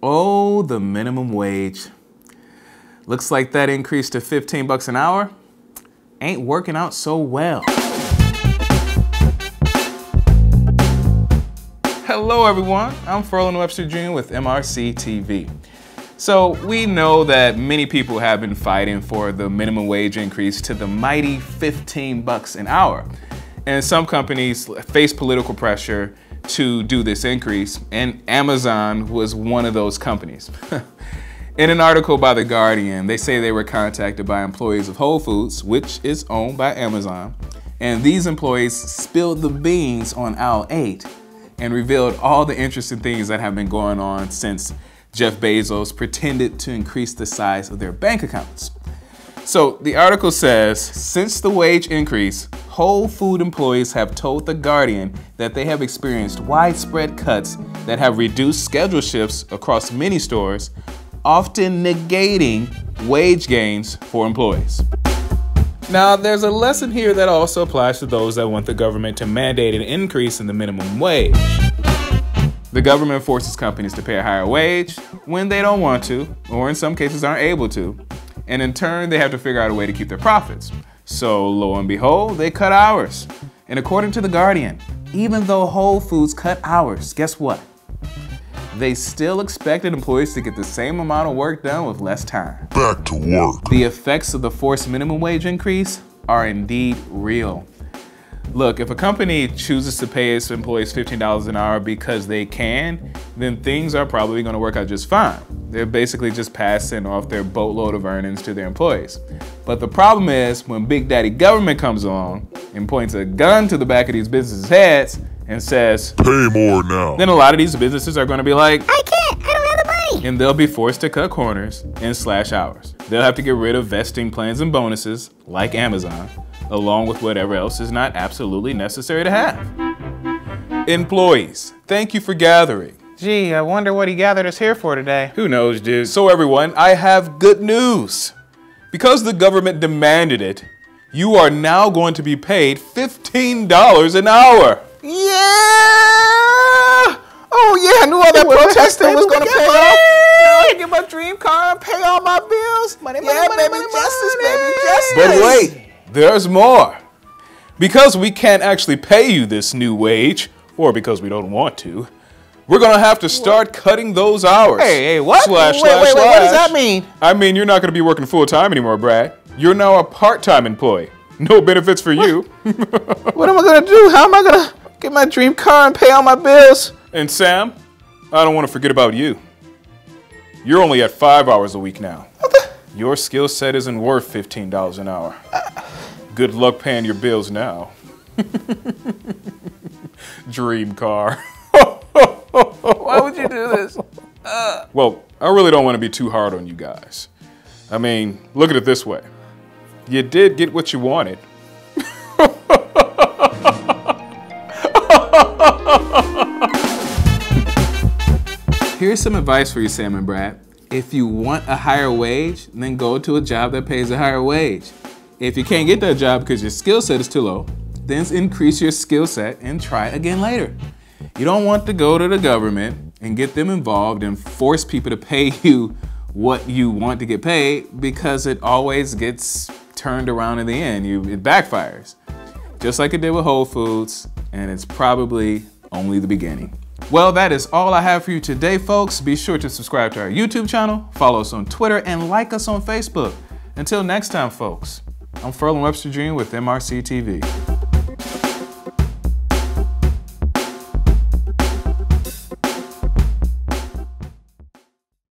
Oh, the minimum wage. Looks like that increase to 15 bucks an hour ain't working out so well. Hello everyone, I'm Ferlin Webster Jr. with MRC TV. So we know that many people have been fighting for the minimum wage increase to the mighty 15 bucks an hour. And some companies face political pressure to do this increase, and Amazon was one of those companies. In an article by The Guardian, they say they were contacted by employees of Whole Foods, which is owned by Amazon, and these employees spilled the beans on aisle 8 and revealed all the interesting things that have been going on since Jeff Bezos pretended to increase the size of their bank accounts. So the article says, since the wage increase, Whole Food employees have told The Guardian that they have experienced widespread cuts that have reduced schedule shifts across many stores, often negating wage gains for employees. Now, there's a lesson here that also applies to those that want the government to mandate an increase in the minimum wage. The government forces companies to pay a higher wage when they don't want to, or in some cases aren't able to, and in turn, they have to figure out a way to keep their profits. So lo and behold, they cut hours. And according to The Guardian, even though Whole Foods cut hours, guess what? They still expected employees to get the same amount of work done with less time. Back to work. The effects of the forced minimum wage increase are indeed real. Look, if a company chooses to pay its employees $15 an hour because they can, then things are probably going to work out just fine. They're basically just passing off their boatload of earnings to their employees. But the problem is when Big Daddy Government comes along and points a gun to the back of these businesses' heads and says, pay more now. Then a lot of these businesses are going to be like, I can't, I don't have the money. And they'll be forced to cut corners and slash hours. They'll have to get rid of vesting plans and bonuses, like Amazon, along with whatever else is not absolutely necessary to have. Employees, thank you for gathering. Gee, I wonder what he gathered us here for today. Who knows, dude? So everyone, I have good news. Because the government demanded it, you are now going to be paid $15 an hour. Yeah! Oh yeah, I knew all that protesting was gonna pay off. Now I can get my dream car and pay all my bills. Money, Yeah, baby, justice, baby, justice. But wait, there's more. Because we can't actually pay you this new wage, or because we don't want to, we're gonna have to start cutting those hours. Hey, what? Wait, what does that mean? I mean, you're not gonna be working full time anymore, Brad. You're now a part-time employee. No benefits for you. What am I gonna do? How am I gonna get my dream car and pay all my bills? And Sam, I don't want to forget about you. You're only at 5 hours a week now. Your skill set isn't worth $15 an hour. Good luck paying your bills now. Dream car. Why would you do this? Well, I really don't want to be too hard on you guys. I mean, look at it this way. You did get what you wanted. Here's some advice for you, Sam and Brad. If you want a higher wage, then go to a job that pays a higher wage. If you can't get that job because your skill set is too low, then increase your skill set and try again later. You don't want to go to the government and get them involved and force people to pay you what you want to get paid, because it always gets turned around in the end. It backfires. Just like it did with Whole Foods, and it's probably only the beginning. Well, that is all I have for you today, folks. Be sure to subscribe to our YouTube channel, follow us on Twitter, and like us on Facebook. Until next time, folks, I'm Ferlin Webster Jr. with MRC TV.